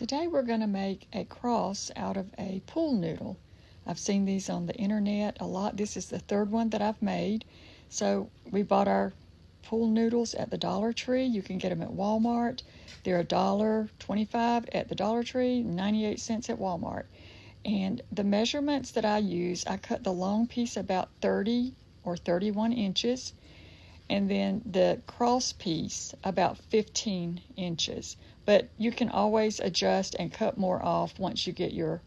Today we're going to make a cross out of a pool noodle. I've seen these on the internet a lot. This is the third one that I've made. So we bought our pool noodles at the Dollar Tree. You can get them at Walmart. They're $1.25 at the Dollar Tree, 98 cents at Walmart. And the measurements that I use, I cut the long piece about 30 or 31 inches, and then the cross piece about 15 inches. But you can always adjust and cut more off once you get your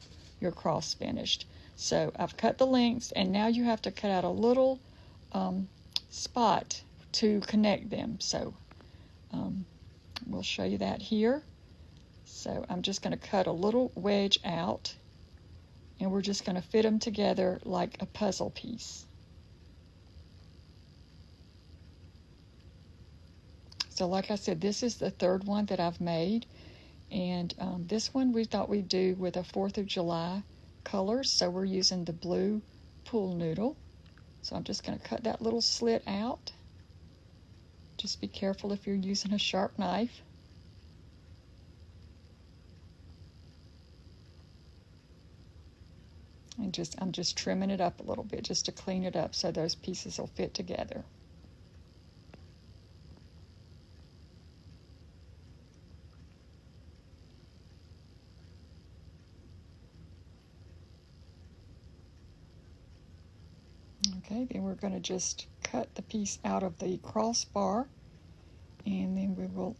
cross finished. So I've cut the lengths, and now you have to cut out a little spot to connect them. So we'll show you that here. So I'm just going to cut a little wedge out, and we're just going to fit them together like a puzzle piece. So like I said, this is the third one that I've made, and this one we thought we'd do with a 4th of July colors, so we're using the blue pool noodle. So I'm just going to cut that little slit out. Just be careful if you're using a sharp knife. And I'm just trimming it up a little bit just to clean it up so those pieces will fit together. Okay, then we're going to just cut the piece out of the crossbar, and then we will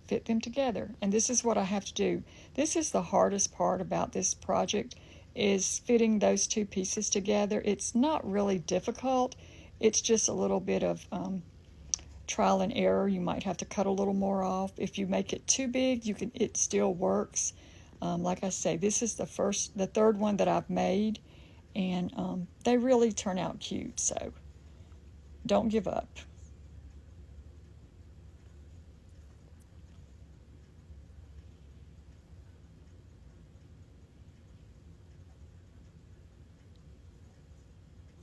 fit them together. And this is what I have to do. This is the hardest part about this project, is fitting those two pieces together. It's not really difficult. It's just a little bit of trial and error. You might have to cut a little more off. If you make it too big, it still works. Like I say, this is the third one that I've made, and they really turn out cute, so don't give up.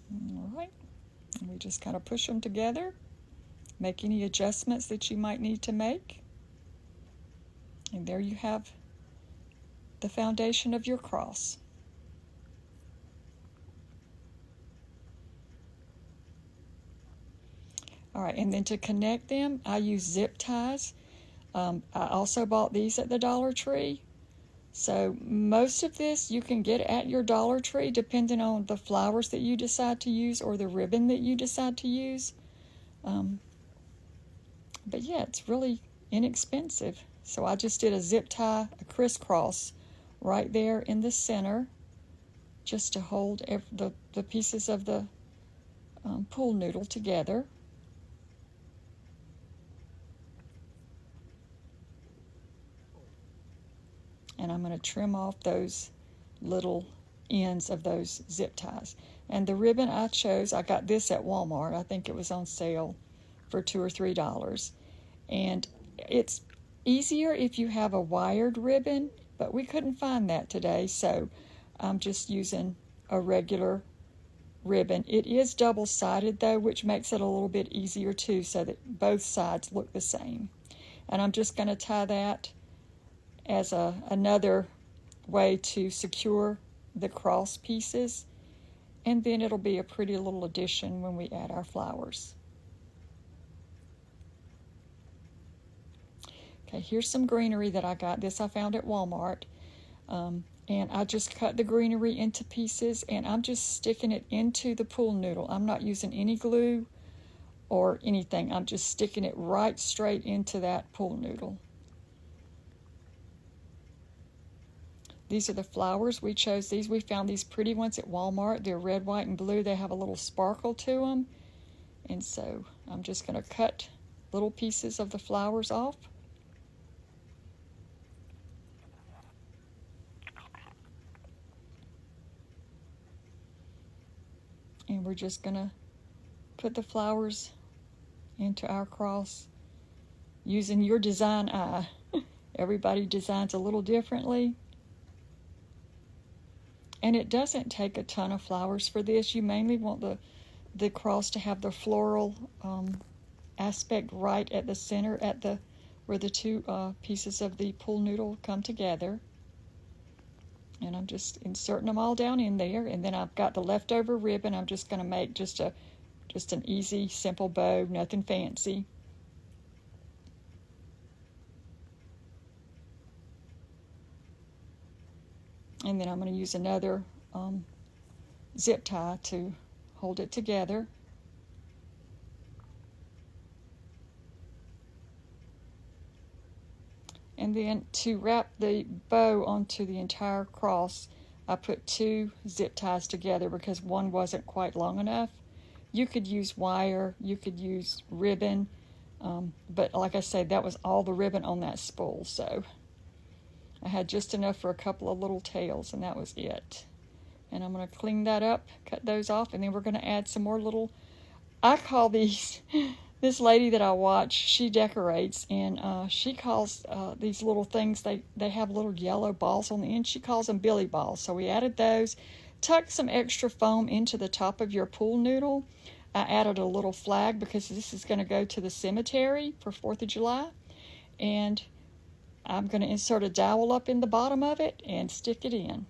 All right, and we just kind of push them together, make any adjustments that you might need to make, and there you have the foundation of your cross. All right, and then to connect them, I use zip ties. I also bought these at the Dollar Tree. So most of this you can get at your Dollar Tree depending on the flowers that you decide to use or the ribbon that you decide to use. But yeah, it's really inexpensive. So I just did a zip tie, a crisscross right there in the center, just to hold the pieces of the pool noodle together. And I'm going to trim off those little ends of those zip ties. And the ribbon I chose, I got this at Walmart. I think it was on sale for $2 or $3. And it's easier if you have a wired ribbon, but we couldn't find that today, so I'm just using a regular ribbon. It is double-sided though, which makes it a little bit easier too, so that both sides look the same. And I'm just going to tie that as another way to secure the cross pieces, and then it'll be a pretty little addition when we add our flowers. Okay, here's some greenery that I got. This I found at Walmart, and I just cut the greenery into pieces, and I'm just sticking it into the pool noodle. I'm not using any glue or anything. I'm just sticking it right straight into that pool noodle. These are the flowers. We chose these. We found these pretty ones at Walmart. They're red, white, and blue. They have a little sparkle to them. And so I'm just going to cut little pieces of the flowers off. And we're just going to put the flowers into our cross using your design eye. Everybody designs a little differently. And it doesn't take a ton of flowers for this. You mainly want the cross to have the floral aspect right at the center, where the two pieces of the pool noodle come together. And I'm just inserting them all down in there. And then I've got the leftover ribbon. I'm just going to make just an easy, simple bow, nothing fancy. And then I'm going to use another zip tie to hold it together. And then to wrap the bow onto the entire cross, I put 2 zip ties together because one wasn't quite long enough. You could use wire, you could use ribbon, but like I said, that was all the ribbon on that spool, so I had just enough for a couple of little tails, and that was it. And I'm going to clean that up, cut those off, and then we're going to add some more little, I call these, this lady that I watch, she decorates, and she calls these little things, they have little yellow balls on the end, she calls them billy balls. So we added those. Tuck some extra foam into the top of your pool noodle. I added a little flag because this is going to go to the cemetery for 4th of July. And I'm going to insert a dowel up in the bottom of it and stick it in.